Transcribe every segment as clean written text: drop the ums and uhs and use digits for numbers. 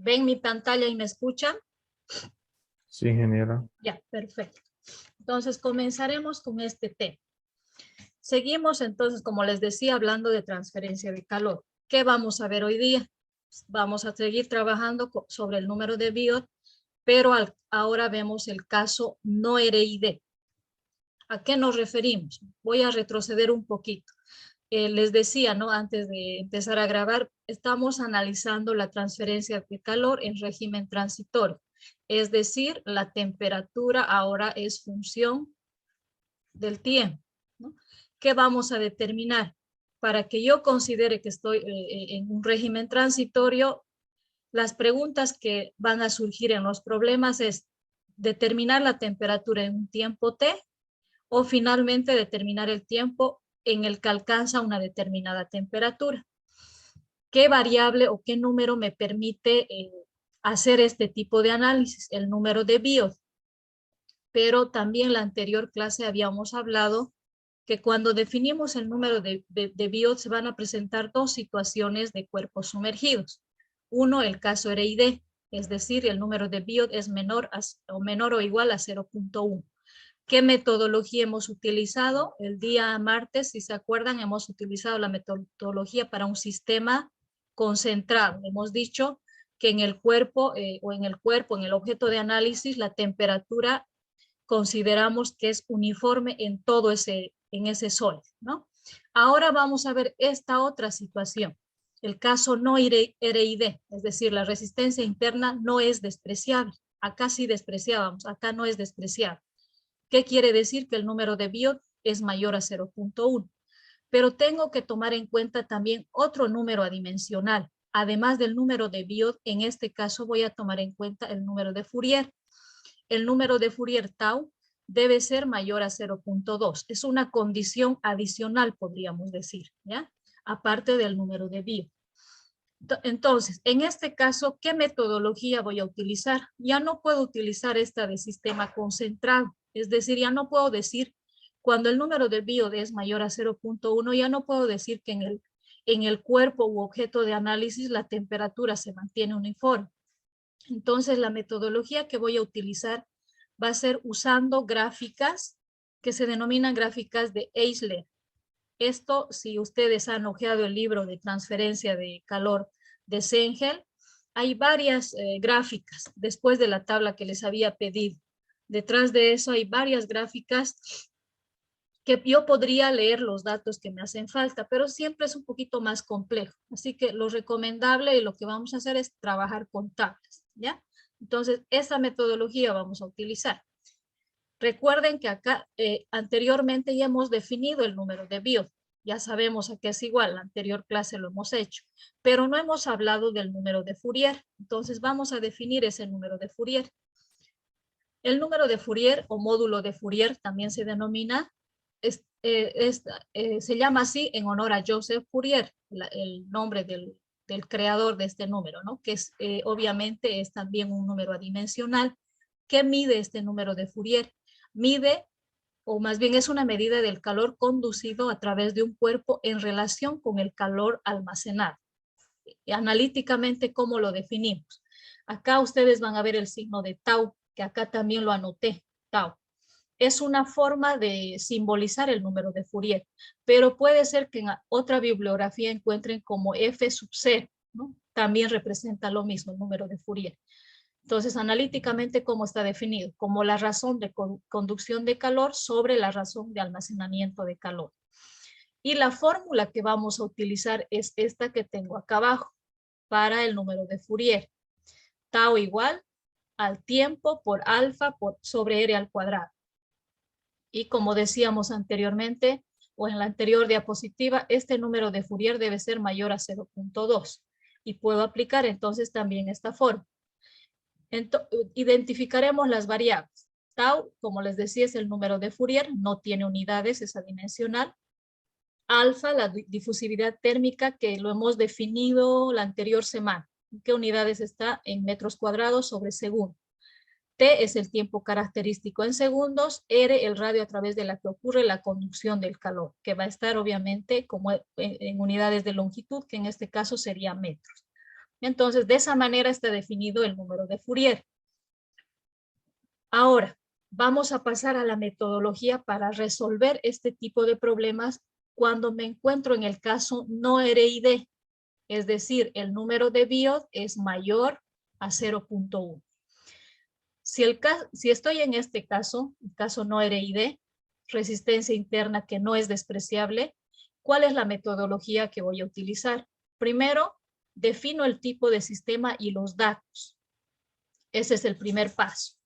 ¿Ven mi pantalla y me escuchan? Sí, ingeniera. Ya, perfecto. Entonces comenzaremos con este tema. Seguimos entonces, como les decía, hablando de transferencia de calor. ¿Qué vamos a ver hoy día? Vamos a seguir trabajando sobre el número de Biot, pero ahora vemos el caso no RID. ¿A qué nos referimos? Voy a retroceder un poquito. Les decía, ¿no? Antes de empezar a grabar, estamos analizando la transferencia de calor en régimen transitorio. Es decir, la temperatura ahora es función del tiempo, ¿no? ¿Qué vamos a determinar? Para que yo considere que estoy en un régimen transitorio, las preguntas que van a surgir en los problemas es determinar la temperatura en un tiempo T o finalmente determinar el tiempo en el que alcanza una determinada temperatura. ¿Qué variable o qué número me permite hacer este tipo de análisis? El número de Biot. Pero también en la anterior clase habíamos hablado que cuando definimos el número de Biot se van a presentar dos situaciones de cuerpos sumergidos. Uno, el caso RID, es decir, el número de Biot es menor o igual a 0.1. ¿Qué metodología hemos utilizado? El día martes, si se acuerdan, hemos utilizado la metodología para un sistema concentrado. Hemos dicho que en el cuerpo en el objeto de análisis, la temperatura consideramos que es uniforme en todo ese sólido, ¿no? Ahora vamos a ver esta otra situación. El caso no RID, es decir, la resistencia interna no es despreciable. Acá sí despreciábamos, acá no es despreciable. ¿Qué quiere decir? Que el número de Biot es mayor a 0.1. Pero tengo que tomar en cuenta también otro número adimensional. Además del número de Biot, en este caso voy a tomar en cuenta el número de Fourier. El número de Fourier tau debe ser mayor a 0.2. Es una condición adicional, podríamos decir, ¿ya? Aparte del número de Biot. Entonces, en este caso, ¿qué metodología voy a utilizar? Ya no puedo utilizar esta de sistema concentrado. Es decir, ya no puedo decir, cuando el número de Biot es mayor a 0.1, ya no puedo decir que en el cuerpo u objeto de análisis la temperatura se mantiene uniforme. Entonces, la metodología que voy a utilizar va a ser usando gráficas que se denominan gráficas de Eisler. Esto, si ustedes han hojeado el libro de transferencia de calor de Sengel, hay varias gráficas después de la tabla que les había pedido. Detrás de eso hay varias gráficas que yo podría leer los datos que me hacen falta, pero siempre es un poquito más complejo. Así que lo recomendable y lo que vamos a hacer es trabajar con tablas, ¿ya? Entonces, esa metodología vamos a utilizar. Recuerden que acá anteriormente ya hemos definido el número de Biot. Ya sabemos a qué es igual, la anterior clase lo hemos hecho, pero no hemos hablado del número de Fourier. Entonces vamos a definir ese número de Fourier. El número de Fourier o módulo de Fourier también se denomina, se llama así en honor a Joseph Fourier, el nombre del creador de este número, ¿no? Que es, obviamente es también un número adimensional. ¿Qué mide este número de Fourier? Mide, o más bien es una medida del calor conducido a través de un cuerpo en relación con el calor almacenado. Y analíticamente, ¿cómo lo definimos? Acá ustedes van a ver el signo de tau, que acá también lo anoté, tau. Es una forma de simbolizar el número de Fourier, pero puede ser que en otra bibliografía encuentren como F sub 0, ¿no? También representa lo mismo, el número de Fourier. Entonces, analíticamente, ¿cómo está definido? Como la razón de conducción de calor sobre la razón de almacenamiento de calor. Y la fórmula que vamos a utilizar es esta que tengo acá abajo para el número de Fourier. Tau igual al tiempo por alfa sobre R al cuadrado. Y como decíamos anteriormente, o en la anterior diapositiva, este número de Fourier debe ser mayor a 0.2. Y puedo aplicar entonces también esta fórmula. Identificaremos las variables. Tau, como les decía, es el número de Fourier, no tiene unidades, es adimensional. Alfa, la difusividad térmica, que lo hemos definido la anterior semana. ¿En qué unidades está? En metros cuadrados sobre segundo. T es el tiempo característico en segundos. R, el radio a través de la que ocurre la conducción del calor, que va a estar obviamente como en unidades de longitud, que en este caso sería metros. Entonces, de esa manera está definido el número de Fourier. Ahora, vamos a pasar a la metodología para resolver este tipo de problemas cuando me encuentro en el caso no RID, es decir, el número de Biot es mayor a 0.1. Si estoy en este caso, el caso no RID, resistencia interna que no es despreciable, ¿cuál es la metodología que voy a utilizar? Primero, defino el tipo de sistema y los datos. Ese es el primer paso.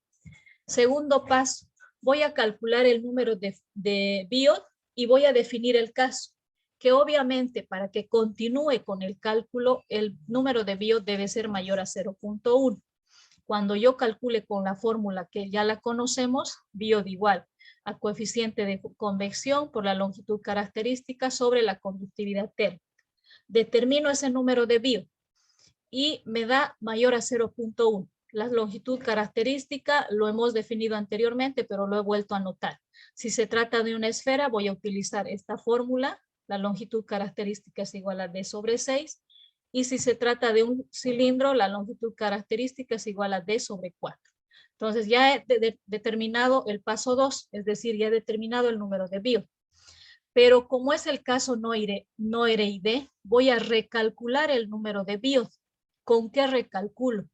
Segundo paso, voy a calcular el número de Biot y voy a definir el caso, que obviamente para que continúe con el cálculo, el número de Biot debe ser mayor a 0.1. Cuando yo calcule con la fórmula que ya la conocemos, Biot igual a coeficiente de convección por la longitud característica sobre la conductividad térmica. Determino ese número de Biot y me da mayor a 0.1. La longitud característica lo hemos definido anteriormente, pero lo he vuelto a anotar. Si se trata de una esfera, voy a utilizar esta fórmula. La longitud característica es igual a D sobre 6. Y si se trata de un cilindro, la longitud característica es igual a D sobre 4. Entonces ya he determinado el paso 2, es decir, ya he determinado el número de Biot. Pero como es el caso no RID, voy a recalcular el número de Biot. ¿Con qué recalculo?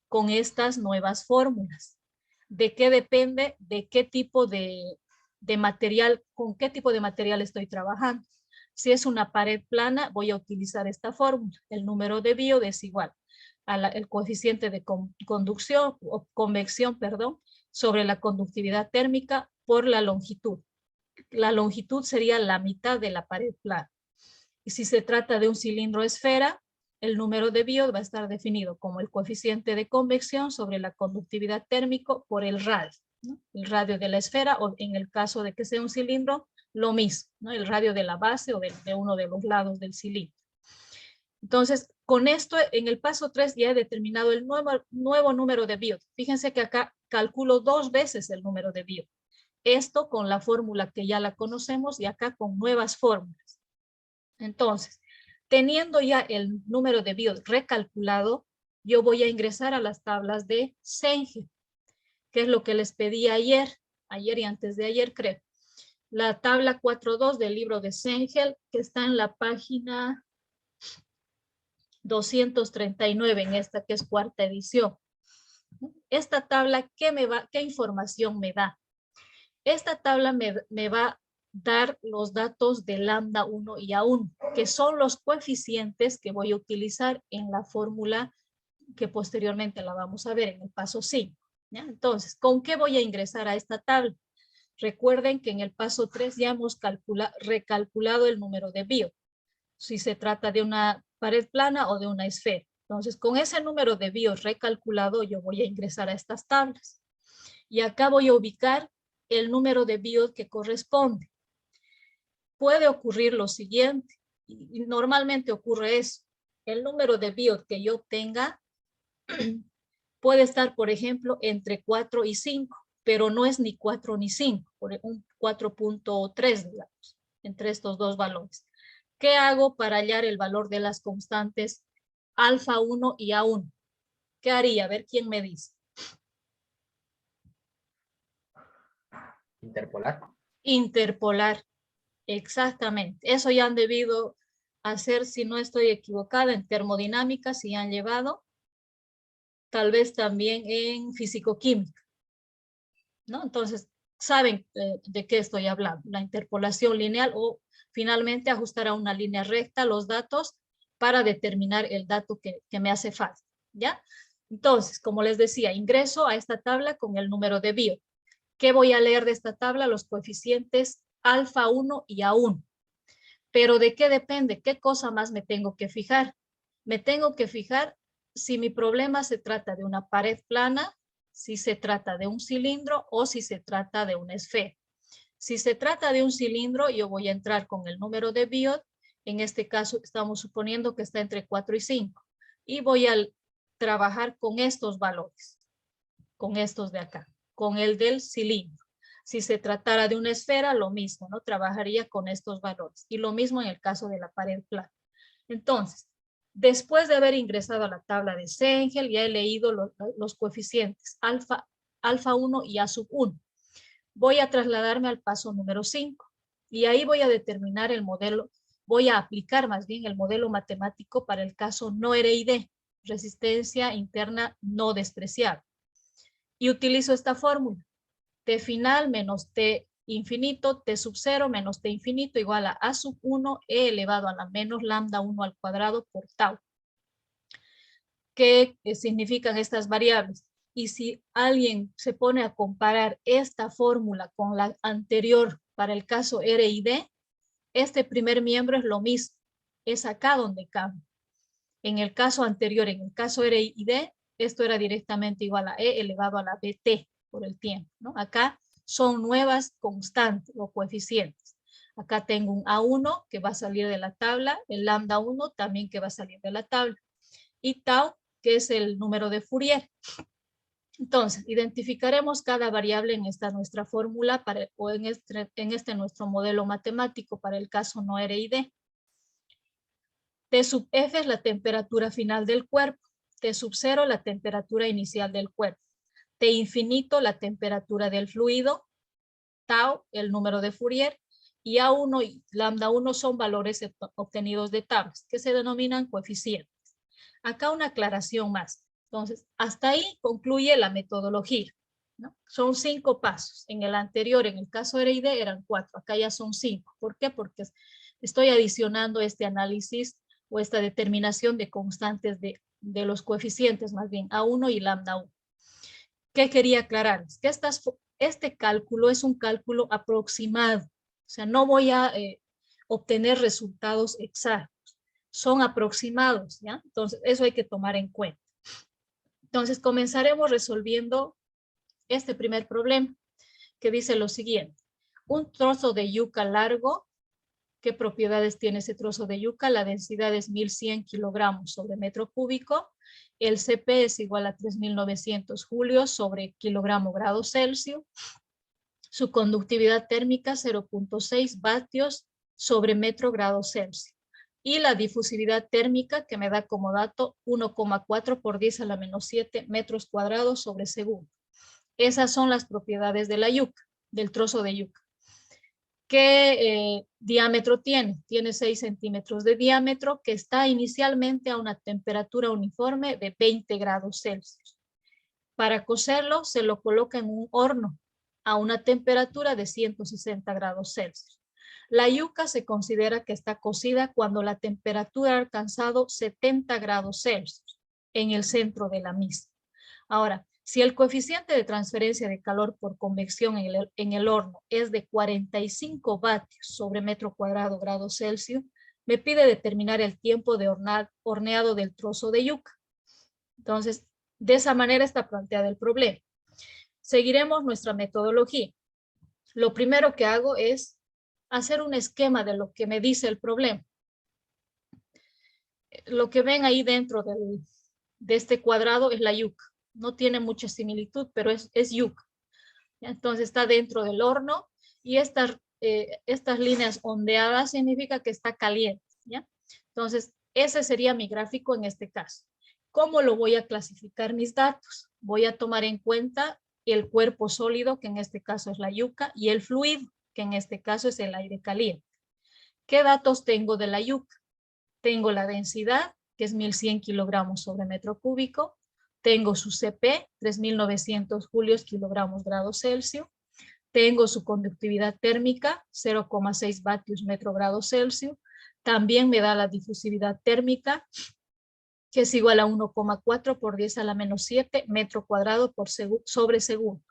Con estas nuevas fórmulas. ¿De qué depende? ¿De qué tipo de material? ¿Con qué tipo de material estoy trabajando? Si es una pared plana, voy a utilizar esta fórmula. El número de Biot es igual al coeficiente de conducción o convección, perdón, sobre la conductividad térmica por la longitud. La longitud sería la mitad de la pared plana. Y si se trata de un cilindro esfera, el número de Biot va a estar definido como el coeficiente de convección sobre la conductividad térmica por el radio, ¿no? El radio de la esfera, o en el caso de que sea un cilindro, lo mismo, ¿no? El radio de la base o de uno de los lados del cilindro. Entonces, con esto, en el paso 3 ya he determinado el nuevo número de Biot. Fíjense que acá calculo 2 veces el número de Biot. Esto con la fórmula que ya la conocemos y acá con nuevas fórmulas. Entonces, teniendo ya el número de Biot recalculado, yo voy a ingresar a las tablas de Cengel, que es lo que les pedí ayer y antes de ayer, creo. La tabla 4.2 del libro de Cengel, que está en la página 239, en esta que es cuarta edición. Esta tabla, ¿qué información me da? Esta tabla me va a dar los datos de lambda 1 y A1, que son los coeficientes que voy a utilizar en la fórmula que posteriormente la vamos a ver en el paso 5. ¿Ya? Entonces, ¿con qué voy a ingresar a esta tabla? Recuerden que en el paso 3 ya hemos recalculado el número de Biot, si se trata de una pared plana o de una esfera. Entonces, con ese número de Biot recalculado, yo voy a ingresar a estas tablas. Y acá voy a ubicar el número de Biot que corresponde. Puede ocurrir lo siguiente, y normalmente ocurre eso. El número de Biot que yo obtenga puede estar, por ejemplo, entre 4 y 5, pero no es ni 4 ni 5, por un 4.3, digamos, entre estos dos valores. ¿Qué hago para hallar el valor de las constantes alfa 1 y A1? ¿Qué haría? A ver quién me dice. Interpolar. Interpolar, exactamente. Eso ya han debido hacer, si no estoy equivocada, en termodinámica, si han llevado, tal vez también en fisicoquímica, ¿no? Entonces, saben de qué estoy hablando, la interpolación lineal o finalmente ajustar a una línea recta los datos para determinar el dato que me hace falta, ¿ya? Entonces, como les decía, ingreso a esta tabla con el número de Biot. ¿Qué voy a leer de esta tabla? Los coeficientes alfa 1 y A1. Pero ¿de qué depende? ¿Qué cosa más me tengo que fijar? Me tengo que fijar si mi problema se trata de una pared plana, si se trata de un cilindro o si se trata de una esfera. Si se trata de un cilindro, yo voy a entrar con el número de Biot. En este caso estamos suponiendo que está entre 4 y 5. Y voy a trabajar con estos valores, con estos de acá, con el del cilindro. Si se tratara de una esfera, lo mismo, ¿no? Trabajaría con estos valores. Y lo mismo en el caso de la pared plana. Entonces, Después de haber ingresado a la tabla de Sengel, ya he leído los coeficientes alfa 1 y A sub 1. Voy a trasladarme al paso número 5 y ahí voy a determinar el modelo, voy a aplicar más bien el modelo matemático para el caso no RID, resistencia interna no despreciable. Y utilizo esta fórmula, T final menos T infinito, T sub 0 menos T infinito igual a A sub 1 E elevado a la menos lambda 1 al cuadrado por tau. ¿Qué significan estas variables? Y si alguien se pone a comparar esta fórmula con la anterior para el caso R y D, este primer miembro es lo mismo, es acá donde cambia. En el caso anterior, en el caso R y D, esto era directamente igual a E elevado a la BT por el tiempo, ¿no? Acá son nuevas constantes o coeficientes. Acá tengo un A1 que va a salir de la tabla, el lambda 1 también que va a salir de la tabla, y tau, que es el número de Fourier. Entonces, identificaremos cada variable en esta nuestra fórmula o en este nuestro modelo matemático para el caso no R y D. T sub F es la temperatura final del cuerpo, T sub 0 la temperatura inicial del cuerpo, T infinito la temperatura del fluido, tau el número de Fourier, y A1 y lambda 1 son valores obtenidos de tablas que se denominan coeficientes. Acá una aclaración más. Entonces, hasta ahí concluye la metodología, ¿no? Son 5 pasos. En el anterior, en el caso R y D, eran 4. Acá ya son 5. ¿Por qué? Porque estoy adicionando este análisis o esta determinación de constantes de los coeficientes, más bien A1 y lambda 1. ¿Qué quería aclararles? Que este cálculo es un cálculo aproximado. O sea, no voy a obtener resultados exactos. Son aproximados, ¿ya? Entonces, eso hay que tomar en cuenta. Entonces, comenzaremos resolviendo este primer problema, que dice lo siguiente. Un trozo de yuca largo, ¿qué propiedades tiene ese trozo de yuca? La densidad es 1100 kilogramos sobre metro cúbico. El CP es igual a 3900 julios sobre kilogramo grado Celsius. Su conductividad térmica 0.6 vatios sobre metro grado Celsius. Y la difusividad térmica que me da como dato 1,4 por 10 a la menos 7 metros cuadrados sobre segundo. Esas son las propiedades de la yuca, del trozo de yuca. ¿Qué diámetro tiene? Tiene 6 centímetros de diámetro que está inicialmente a una temperatura uniforme de 20 grados Celsius. Para cocerlo se lo coloca en un horno a una temperatura de 160 grados Celsius. La yuca se considera que está cocida cuando la temperatura ha alcanzado 70 grados Celsius en el centro de la misma. Ahora, si el coeficiente de transferencia de calor por convección en el horno es de 45 vatios sobre metro cuadrado grado Celsius, me pide determinar el tiempo de horneado del trozo de yuca. Entonces, de esa manera está planteado el problema. Seguiremos nuestra metodología. Lo primero que hago es hacer un esquema de lo que me dice el problema. Lo que ven ahí dentro de este cuadrado es la yuca. No tiene mucha similitud, pero es yuca. Entonces está dentro del horno y estas líneas ondeadas significa que está caliente, ¿ya? Entonces, ese sería mi gráfico en este caso. ¿Cómo lo voy a clasificar mis datos? Voy a tomar en cuenta el cuerpo sólido, que en este caso es la yuca, y el fluido, que en este caso es el aire caliente. ¿Qué datos tengo de la yuca? Tengo la densidad, que es 1100 kilogramos sobre metro cúbico. Tengo su CP, 3900 julios kilogramos grados Celsius. Tengo su conductividad térmica, 0,6 vatios metro grado Celsius. También me da la difusividad térmica, que es igual a 1,4 por 10 a la menos 7 metro cuadrado sobre segundo.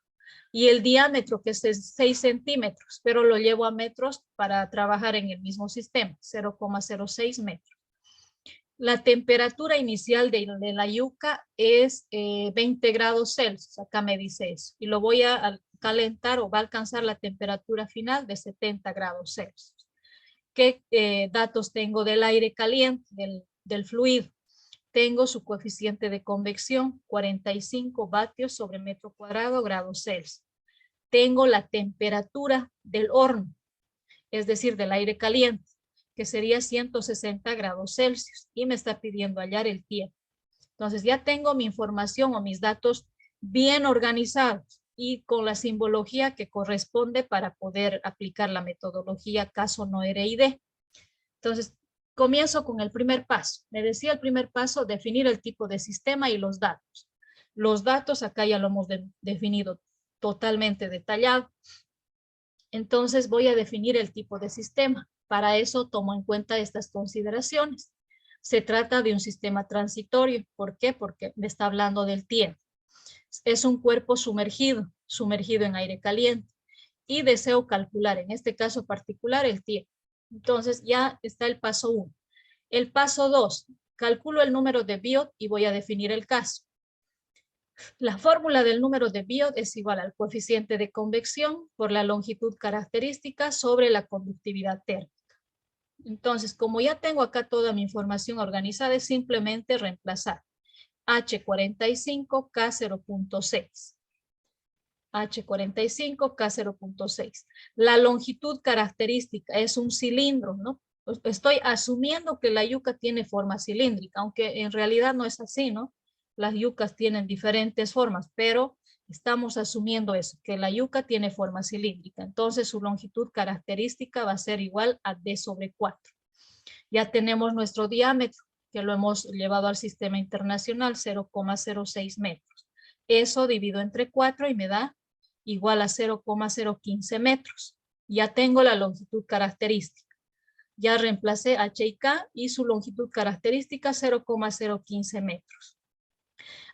Y el diámetro, que es 6 centímetros, pero lo llevo a metros para trabajar en el mismo sistema, 0,06 metros. La temperatura inicial de la yuca es 20 grados Celsius, acá me dice eso, y lo voy a calentar o va a alcanzar la temperatura final de 70 grados Celsius. ¿Qué datos tengo del aire caliente, del fluido? Tengo su coeficiente de convección, 45 vatios sobre metro cuadrado grados Celsius. Tengo la temperatura del horno, es decir, del aire caliente, que sería 160 grados Celsius, y me está pidiendo hallar el tiempo. Entonces ya tengo mi información o mis datos bien organizados y con la simbología que corresponde para poder aplicar la metodología caso no RID. Entonces, comienzo con el primer paso. Me decía el primer paso, definir el tipo de sistema y los datos. Los datos acá ya lo hemos definido totalmente detallado. Entonces voy a definir el tipo de sistema. Para eso tomo en cuenta estas consideraciones. Se trata de un sistema transitorio. ¿Por qué? Porque me está hablando del tiempo. Es un cuerpo sumergido en aire caliente. Y deseo calcular, en este caso particular, el tiempo. Entonces ya está el paso 1. El paso 2, calculo el número de Biot y voy a definir el caso. La fórmula del número de Biot es igual al coeficiente de convección por la longitud característica sobre la conductividad térmica. Entonces, como ya tengo acá toda mi información organizada, es simplemente reemplazar H45 K 0.6. H45 K 0.6. La longitud característica es un cilindro, ¿no? Estoy asumiendo que la yuca tiene forma cilíndrica, aunque en realidad no es así, ¿no? Las yucas tienen diferentes formas, pero estamos asumiendo eso, que la yuca tiene forma cilíndrica. Entonces su longitud característica va a ser igual a D sobre 4. Ya tenemos nuestro diámetro, que lo hemos llevado al sistema internacional, 0,06 metros. Eso divido entre 4 y me da igual a 0,015 metros. Ya tengo la longitud característica. Ya reemplacé H y K y su longitud característica 0,015 metros.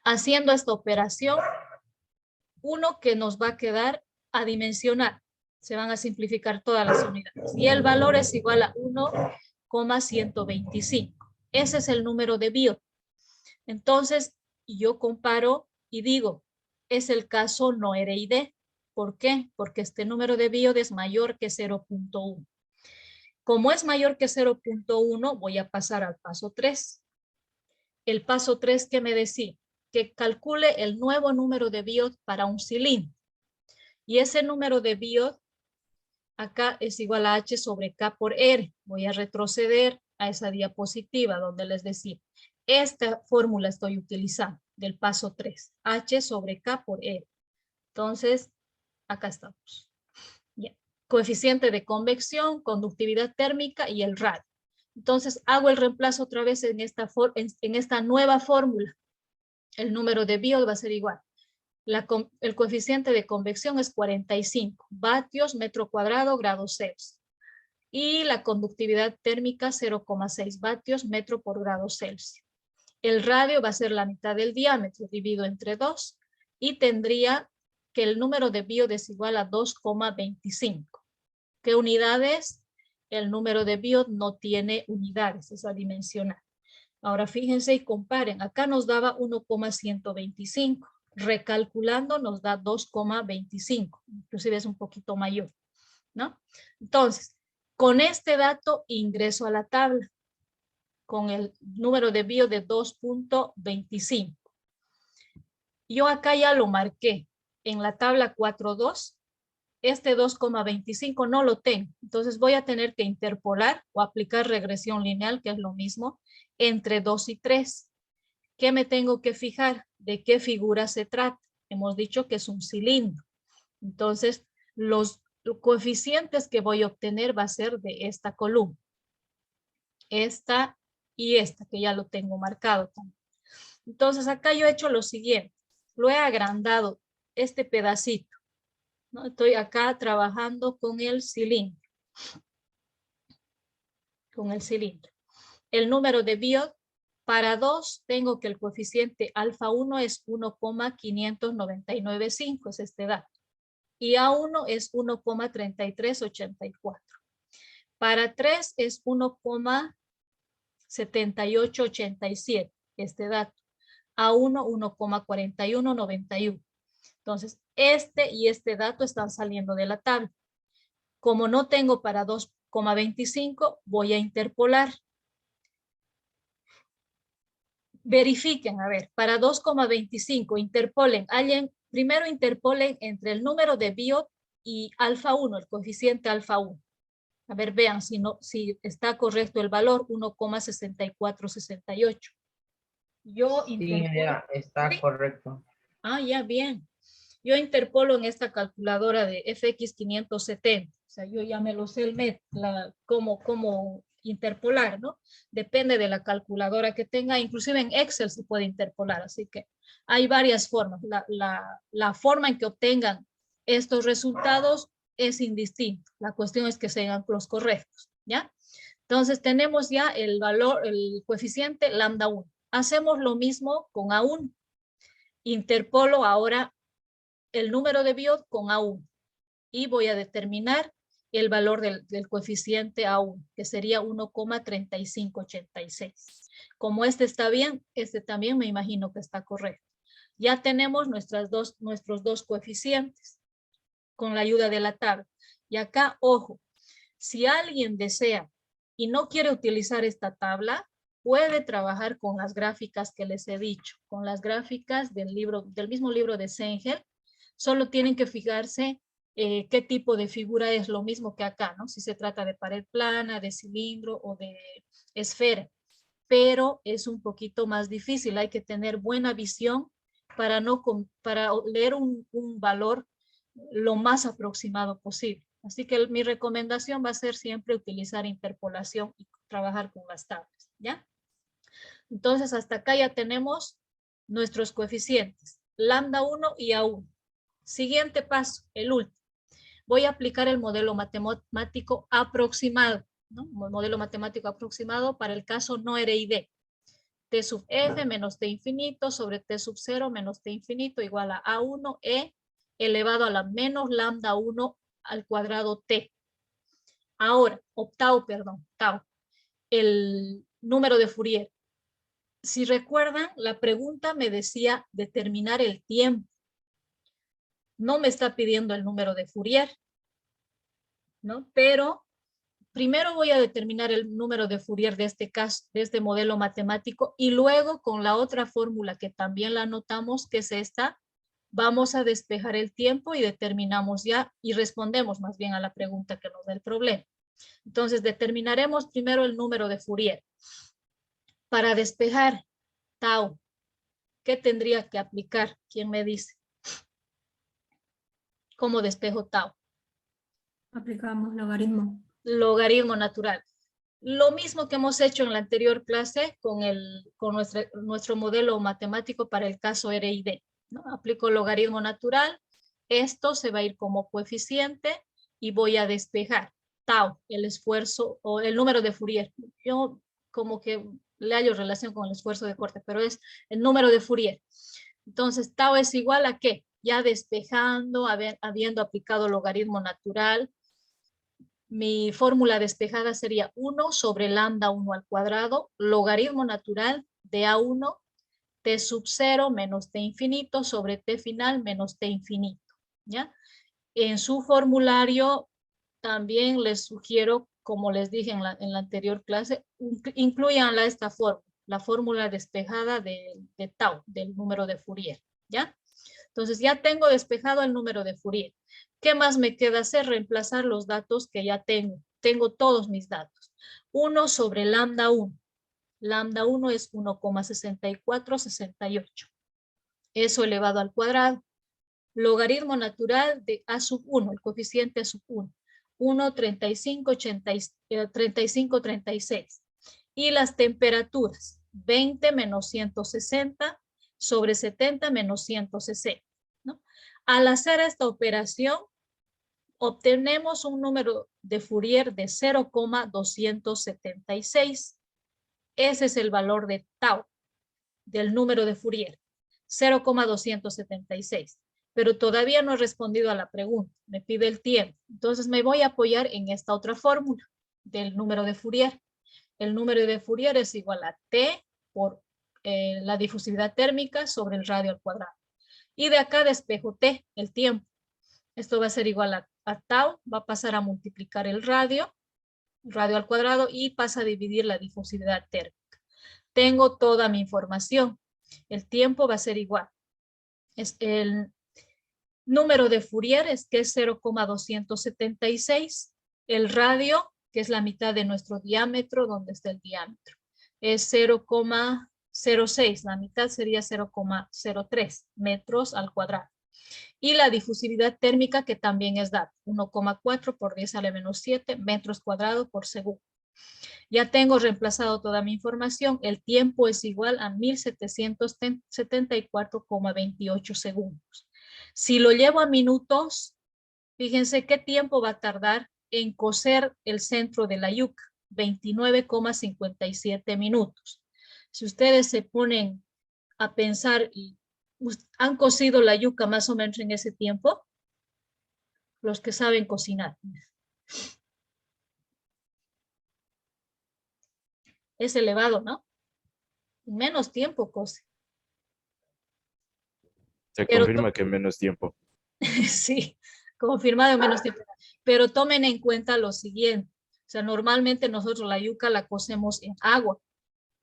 Haciendo esta operación, uno que nos va a quedar a dimensionar. Se van a simplificar todas las unidades. Y el valor es igual a 1,125. Ese es el número de Biot. Entonces, yo comparo y digo, es el caso no RID. ¿Por qué? Porque este número de Biot es mayor que 0.1. Como es mayor que 0.1, voy a pasar al paso 3. El paso 3, ¿qué me decía? Que calcule el nuevo número de Biot para un cilindro. Y ese número de Biot acá es igual a H sobre K por R. Voy a retroceder a esa diapositiva donde les decía, esta fórmula estoy utilizando del paso 3, H sobre K por R. Entonces, acá estamos. Bien. Coeficiente de convección, conductividad térmica y el radio. Entonces, hago el reemplazo otra vez en esta nueva fórmula. El número de Biot va a ser igual. El coeficiente de convección es 45 vatios metro cuadrado grado Celsius. Y la conductividad térmica 0,6 vatios metro por grado Celsius. El radio va a ser la mitad del diámetro, dividido entre 2, y tendría que el número de Biot es igual a 2,25. ¿Qué unidades? El número de Biot no tiene unidades, es adimensional. Ahora fíjense y comparen. Acá nos daba 1,125. Recalculando nos da 2,25. Inclusive es un poquito mayor, ¿no? Entonces, con este dato ingreso a la tabla con el número de Biot de 2,25. Yo acá ya lo marqué en la tabla 4.2. Este 2,25 no lo tengo. Entonces voy a tener que interpolar o aplicar regresión lineal, que es lo mismo, entre 2 y 3. ¿Qué me tengo que fijar? ¿De qué figura se trata? Hemos dicho que es un cilindro. Entonces, los coeficientes que voy a obtener va a ser de esta columna. Esta y esta, que ya lo tengo marcado también. Entonces, acá yo he hecho lo siguiente. Lo he agrandado este pedacito, ¿no? Estoy acá trabajando con el cilindro. El número de Biot, para 2 tengo que el coeficiente alfa 1 es 1,5995, es este dato. Y A1 es 1,3384. Para 3 es 1,7887, este dato. A1, 1,4191. Entonces, este y este dato están saliendo de la tabla. Como no tengo para 2,25, voy a interpolar. Verifiquen, a ver, para 2,25, interpolen. Primero interpolen entre el número de Biot y alfa 1, el coeficiente alfa 1. A ver, vean si está correcto el valor 1,6468. Yo Sí, interpolo. ingeniera, está ¿Sí? correcto. Ah, ya, bien. Yo interpolo en esta calculadora de FX 570. O sea, yo ya me lo sé el cómo interpolar, ¿no? Depende de la calculadora que tenga. Inclusive en Excel se puede interpolar. Así que hay varias formas. La forma en que obtengan estos resultados es indistinta. La cuestión es que sean los correctos, ¿ya? Entonces tenemos ya el valor, el coeficiente lambda 1. Hacemos lo mismo con A1. Interpolo ahora el número de Biot con A1 y voy a determinar el valor del coeficiente A1, que sería 1,3586. Como este está bien, este también me imagino que está correcto. Ya tenemos nuestros dos coeficientes con la ayuda de la tabla. Y acá, ojo, si alguien desea y no quiere utilizar esta tabla, puede trabajar con las gráficas que les he dicho, con las gráficas del mismo libro de Sengel. Solo tienen que fijarse qué tipo de figura es, lo mismo que acá, ¿no? Si se trata de pared plana, de cilindro o de esfera. Pero es un poquito más difícil, hay que tener buena visión para leer un valor lo más aproximado posible. Así que mi recomendación va a ser siempre utilizar interpolación y trabajar con las tablas, ¿ya? Entonces, hasta acá ya tenemos nuestros coeficientes, lambda 1 y A1. Siguiente paso, el último. Voy a aplicar el modelo matemático aproximado, ¿no? El modelo matemático aproximado para el caso no RID. T sub f menos t infinito sobre t sub 0 menos t infinito igual a A1 e elevado a la menos lambda 1 al cuadrado t. Ahora, tau, el número de Fourier. Si recuerdan, la pregunta me decía determinar el tiempo. No me está pidiendo el número de Fourier, ¿no? Pero primero voy a determinar el número de Fourier de este caso, de este modelo matemático, y luego con la otra fórmula que también la anotamos, que es esta, vamos a despejar el tiempo y determinamos ya y respondemos más bien a la pregunta que nos da el problema. Entonces determinaremos primero el número de Fourier. Para despejar tau, ¿qué tendría que aplicar? ¿Quién me dice? ¿Cómo despejo tau? Aplicamos logaritmo. Logaritmo natural. Lo mismo que hemos hecho en la anterior clase con nuestro modelo matemático para el caso RID, ¿no? Aplico logaritmo natural, esto se va a ir como coeficiente y voy a despejar tau, el esfuerzo o el número de Fourier. Yo como que le hallo relación con el esfuerzo de corte, pero es el número de Fourier. Entonces tau es igual a ¿qué? Ya despejando, habiendo aplicado logaritmo natural, mi fórmula despejada sería 1 sobre lambda 1 al cuadrado, logaritmo natural de A1, t sub 0 menos t infinito sobre t final menos t infinito, ¿ya? En su formulario también les sugiero, como les dije en la anterior clase, incluyanla esta fórmula, la fórmula despejada de tau, del número de Fourier, ¿ya? Entonces ya tengo despejado el número de Fourier. ¿Qué más me queda hacer? Reemplazar los datos que ya tengo. Tengo todos mis datos. 1 sobre lambda 1. Lambda 1 es 1,6468. Eso elevado al cuadrado. Logaritmo natural de A sub 1, el coeficiente A sub 1. 1,3536. Y las temperaturas. 20 menos 160 sobre 70 menos 160. ¿No? Al hacer esta operación, obtenemos un número de Fourier de 0,276. Ese es el valor de tau, del número de Fourier, 0,276. Pero todavía no he respondido a la pregunta, me pide el tiempo. Entonces me voy a apoyar en esta otra fórmula del número de Fourier. El número de Fourier es igual a T por la difusividad térmica sobre el radio al cuadrado. Y de acá despejo T, el tiempo. Esto va a ser igual a tau, va a pasar a multiplicar el radio al cuadrado y pasa a dividir la difusividad térmica. Tengo toda mi información. El tiempo va a ser igual. Es el número de Fourier es que es 0,276. El radio que es la mitad de nuestro diámetro, donde está el diámetro. Es 0,06, la mitad sería 0,03 metros al cuadrado. Y la difusividad térmica, que también es dada, 1,4 por 10 a la menos 7 metros cuadrados por segundo. Ya tengo reemplazado toda mi información. El tiempo es igual a 1774,28 segundos. Si lo llevo a minutos, fíjense qué tiempo va a tardar en cocer el centro de la yuca. 29,57 minutos. Si ustedes se ponen a pensar y han cocido la yuca más o menos en ese tiempo, los que saben cocinar. Es elevado, ¿no? En menos tiempo cose. Se Pero confirma que en menos tiempo. sí, confirmado en menos tiempo. Pero tomen en cuenta lo siguiente. O sea, normalmente nosotros la yuca la cocemos en agua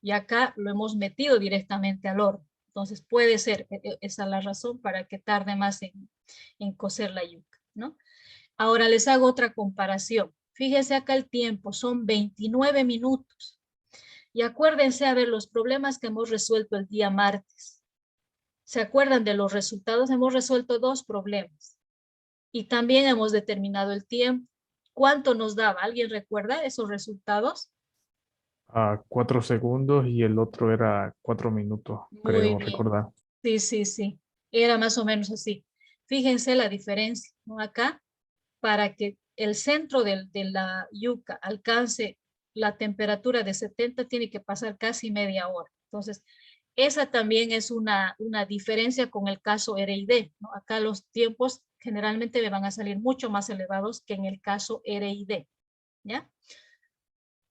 y acá lo hemos metido directamente al horno. Entonces puede ser esa la razón para que tarde más en cocer la yuca, ¿no? Ahora les hago otra comparación. Fíjense acá el tiempo, son 29 minutos. Y acuérdense, a ver, los problemas que hemos resuelto el día martes. ¿Se acuerdan de los resultados? Hemos resuelto 2 problemas. Y también hemos determinado el tiempo. ¿Cuánto nos daba? ¿Alguien recuerda esos resultados? 4 segundos y el otro era 4 minutos, Muy creo bien. recordar. Sí, sí, sí. Era más o menos así. Fíjense la diferencia, ¿no? Acá, para que el centro de la yuca alcance la temperatura de 70, tiene que pasar casi media hora. Entonces, esa también es una diferencia con el caso RID, ¿no? Acá los tiempos generalmente me van a salir mucho más elevados que en el caso RID, ¿ya?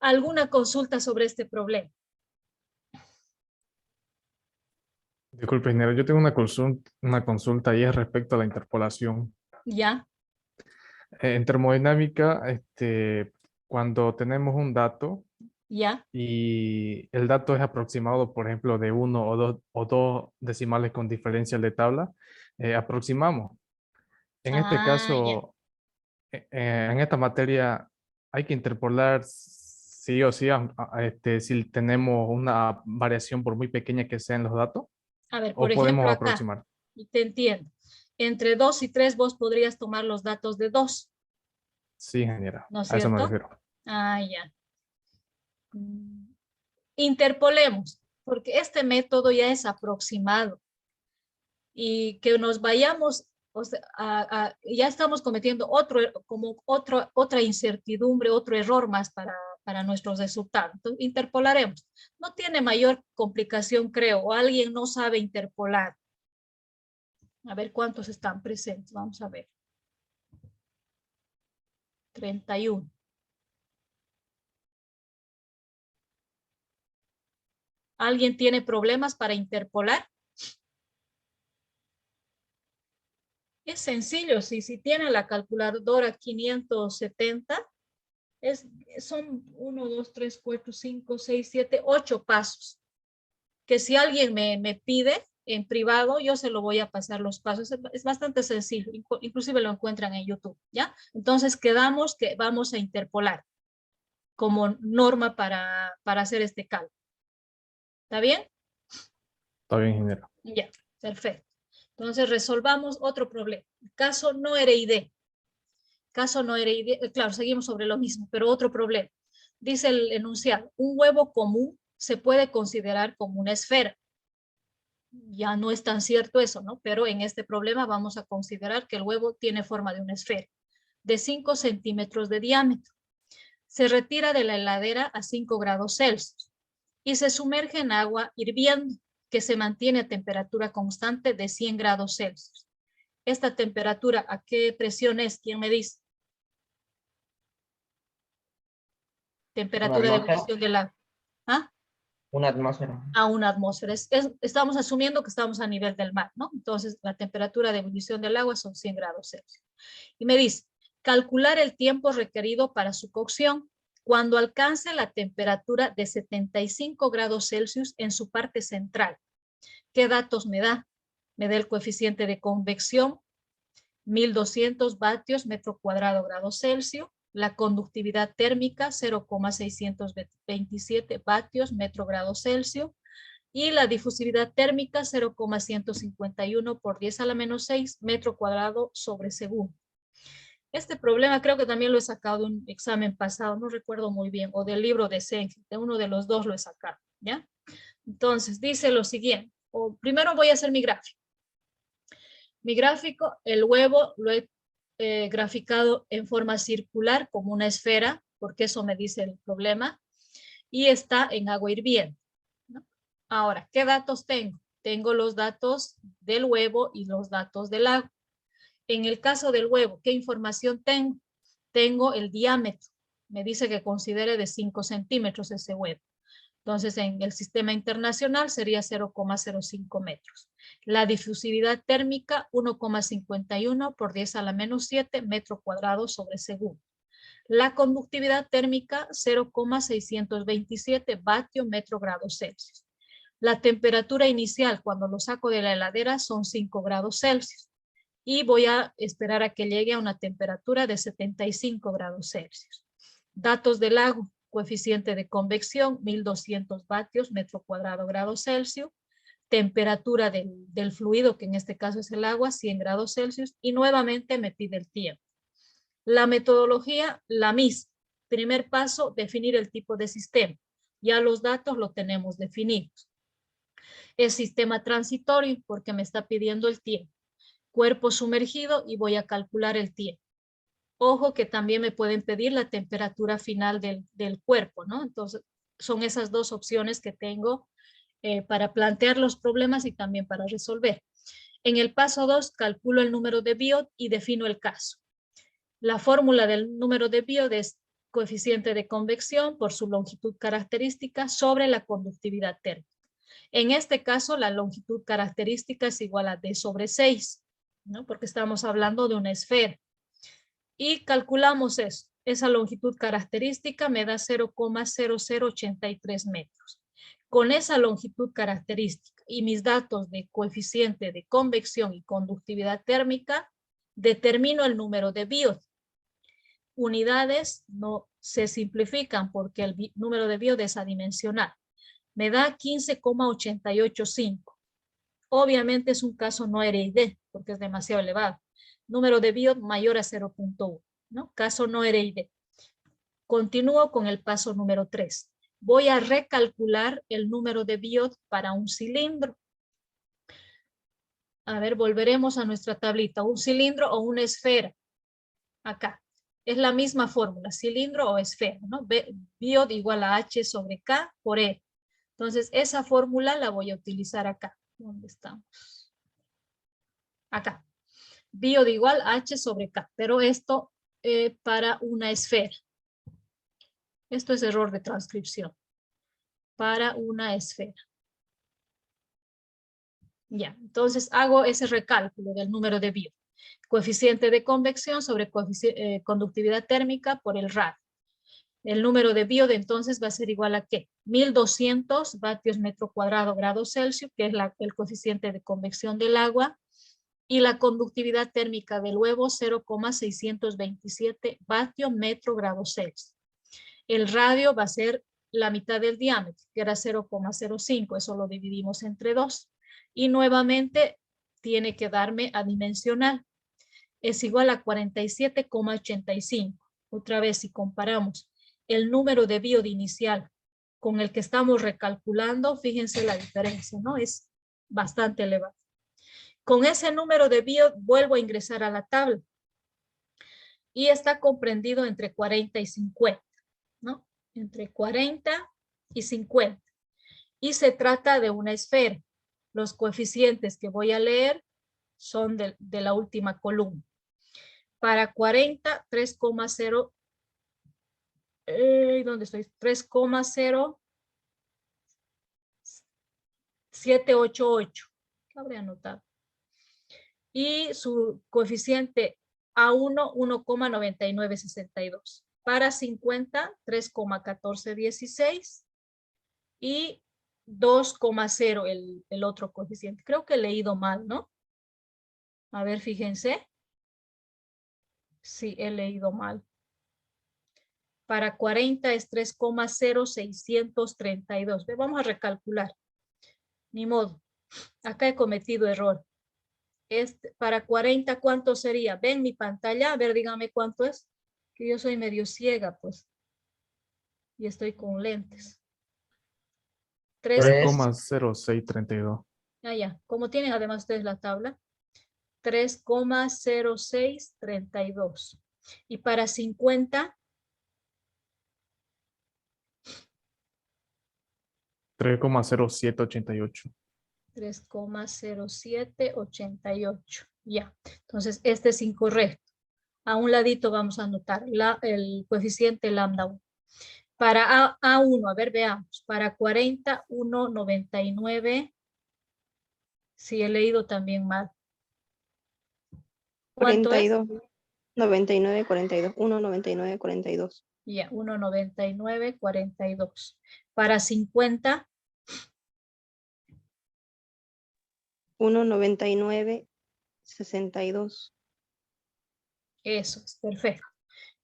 ¿Alguna consulta sobre este problema? Disculpe, ingeniero, yo tengo una consulta y es respecto a la interpolación. ¿Ya? En termodinámica, cuando tenemos un dato ¿Ya? y el dato es aproximado, por ejemplo, de 1 o 2 decimales con diferencial de tabla, aproximamos. En este Ah, ya. caso, en esta materia, hay que interpolar sí o sí, si tenemos una variación por muy pequeña que sea en los datos, A ver, por o ejemplo, podemos acá, aproximar. y te entiendo. Entre 2 y 3 vos podrías tomar los datos de 2, Sí, ingeniera, ¿no es a eso me cierto? refiero. Ah, ya. Interpolemos, porque este método ya es aproximado y que nos vayamos, o sea, ya estamos cometiendo otra incertidumbre, otro error más para nuestros resultados. Entonces, interpolaremos. No tiene mayor complicación, creo, o alguien no sabe interpolar. A ver cuántos están presentes. Vamos a ver. 31. ¿Alguien tiene problemas para interpolar? Es sencillo. Si tiene la calculadora 570, son 1, 2, 3, 4, 5, 6, 7, 8 pasos. Que si alguien me pide en privado, yo se lo voy a pasar los pasos. Es bastante sencillo. Inclusive lo encuentran en YouTube, ¿ya? Entonces quedamos que vamos a interpolar como norma para hacer este cálculo. ¿Está bien? Está bien, ingeniero. Ya, perfecto. Entonces resolvamos otro problema. Caso no RID. Caso no RID, claro, seguimos sobre lo mismo, pero otro problema. Dice el enunciado, un huevo común se puede considerar como una esfera. Ya no es tan cierto eso, ¿no? Pero en este problema vamos a considerar que el huevo tiene forma de una esfera de 5 centímetros de diámetro. Se retira de la heladera a 5 grados Celsius y se sumerge en agua hirviendo que se mantiene a temperatura constante de 100 grados Celsius. ¿Esta temperatura a qué presión es? ¿Quién me dice? Temperatura de ebullición del agua. ¿Ah? Una atmósfera. A una atmósfera. Estamos asumiendo que estamos a nivel del mar, ¿no? Entonces, la temperatura de ebullición del agua son 100 grados Celsius. Y me dice, calcular el tiempo requerido para su cocción cuando alcance la temperatura de 75 grados Celsius en su parte central. ¿Qué datos me da? Me da el coeficiente de convección, 1200 vatios metro cuadrado grado Celsius, La conductividad térmica 0,627 vatios metro grado Celsius. Y la difusividad térmica 0,151 por 10 a la menos 6 metro cuadrado sobre segundo. Este problema creo que también lo he sacado de un examen pasado, no recuerdo muy bien, o del libro de Senke, de uno de los dos lo he sacado, ¿ya? Entonces, dice lo siguiente, primero voy a hacer mi gráfico. Mi gráfico, el huevo lo he graficado en forma circular como una esfera, porque eso me dice el problema, y está en agua hirviendo, ¿no? Ahora, ¿qué datos tengo? Tengo los datos del huevo y los datos del agua. En el caso del huevo, ¿qué información tengo? Tengo el diámetro. Me dice que considere de 5 centímetros ese huevo. Entonces, en el sistema internacional sería 0,05 metros. La difusividad térmica, 1,51 por 10 a la menos 7 metro cuadrado sobre segundo. La conductividad térmica, 0,627 vatio metro grado Celsius. La temperatura inicial cuando lo saco de la heladera son 5 grados Celsius. Y voy a esperar a que llegue a una temperatura de 75 grados Celsius. Datos del agua, coeficiente de convección, 1200 vatios metro cuadrado grado Celsius. Temperatura del fluido, que en este caso es el agua, 100 grados Celsius. Y nuevamente me pide el tiempo. La metodología, la misma. Primer paso, definir el tipo de sistema. Ya los datos lo tenemos definidos. El sistema transitorio, porque me está pidiendo el tiempo. Cuerpo sumergido y voy a calcular el tiempo. Ojo que también me pueden pedir la temperatura final del cuerpo, ¿no? Entonces, son esas dos opciones que tengo para plantear los problemas y también para resolver. En el paso 2, calculo el número de Biot y defino el caso. La fórmula del número de Biot es coeficiente de convección por su longitud característica sobre la conductividad térmica. En este caso, la longitud característica es igual a D sobre 6. ¿No? Porque estamos hablando de una esfera. Y calculamos eso. Esa longitud característica me da 0,0083 metros. Con esa longitud característica y mis datos de coeficiente de convección y conductividad térmica, determino el número de Biot. Unidades no se simplifican porque el número de Biot es adimensional. Me da 15,885. Obviamente es un caso no RID, porque es demasiado elevado. Número de Biot mayor a 0,1, ¿no? Caso no RID. Continúo con el paso número 3. Voy a recalcular el número de Biot para un cilindro. A ver, volveremos a nuestra tablita. Un cilindro o una esfera. Acá. Es la misma fórmula, cilindro o esfera, ¿no? Biot igual a H sobre K por E. Entonces, esa fórmula la voy a utilizar acá. ¿Dónde estamos? Acá. Biot igual a H sobre K, pero esto para una esfera. Esto es error de transcripción. Para una esfera. Ya, entonces hago ese recálculo del número de Biot. Coeficiente de convección sobre conductividad térmica por el radio. El número de Biot entonces va a ser igual a ¿qué? 1200 vatios metro cuadrado grado Celsius, que es el coeficiente de convección del agua, y la conductividad térmica del huevo 0,627 vatios metro grado Celsius. El radio va a ser la mitad del diámetro, que era 0,05, eso lo dividimos entre 2. Y nuevamente tiene que darme adimensional. Es igual a 47,85. Otra vez, si comparamos el número de Biot inicial con el que estamos recalculando, fíjense la diferencia, ¿no? Es bastante elevado. Con ese número de Biot vuelvo a ingresar a la tabla y está comprendido entre 40 y 50, ¿no? Entre 40 y 50. Y se trata de una esfera. Los coeficientes que voy a leer son de la última columna. Para 40, 3,0. ¿Dónde estoy? 3,0788. Lo habré anotado. Y su coeficiente A1, 1,9962. Para 50, 3,1416. Y 2,0 el otro coeficiente. Creo que he leído mal, ¿no? A ver, fíjense. Sí, he leído mal. Para 40 es 3,0632. Vamos a recalcular. Ni modo. Acá he cometido error. Para 40, ¿cuánto sería? ¿Ven mi pantalla? A ver, dígame cuánto es. Que yo soy medio ciega, pues. Y estoy con lentes. 3,0632. Ya. Como tienen además ustedes la tabla. 3,0632. Y para 50, 3,0788. 3,0788. Ya. Entonces, este es incorrecto. A un ladito vamos a anotar el coeficiente lambda 1. Para A1, a ver, veamos. Para 40, 1,99. Sí, he leído también mal. ¿Cuánto 42. 99, 42. 1, 99, 42. Ya, 1,99, 42. Para 50, 1, 99, 62. eso es perfecto.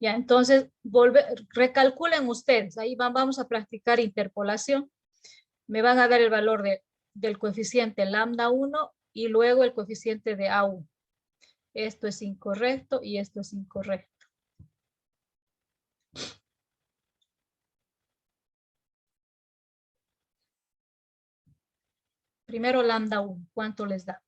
Ya, entonces, recalculen ustedes. Ahí vamos a practicar interpolación. Me van a dar el valor del coeficiente lambda 1 y luego el coeficiente de A1. Esto es incorrecto y esto es incorrecto. Primero lambda 1, ¿cuánto les da?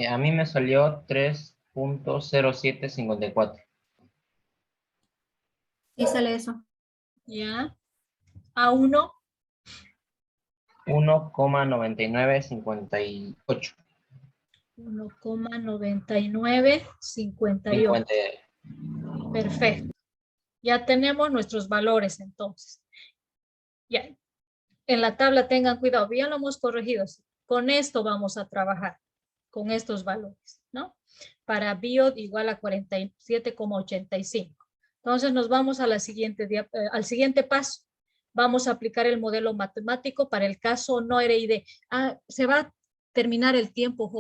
A mí me salió 3,0754. Sí sale eso. Ya. A1, 1,9958. 1,9958. Perfecto. Ya tenemos nuestros valores entonces. Ya. En la tabla tengan cuidado, ya lo hemos corregido. Con esto vamos a trabajar, con estos valores, ¿no? Para BIOD igual a 47,85. Entonces nos vamos a al siguiente paso. Vamos a aplicar el modelo matemático para el caso no RID. Se va a terminar el tiempo,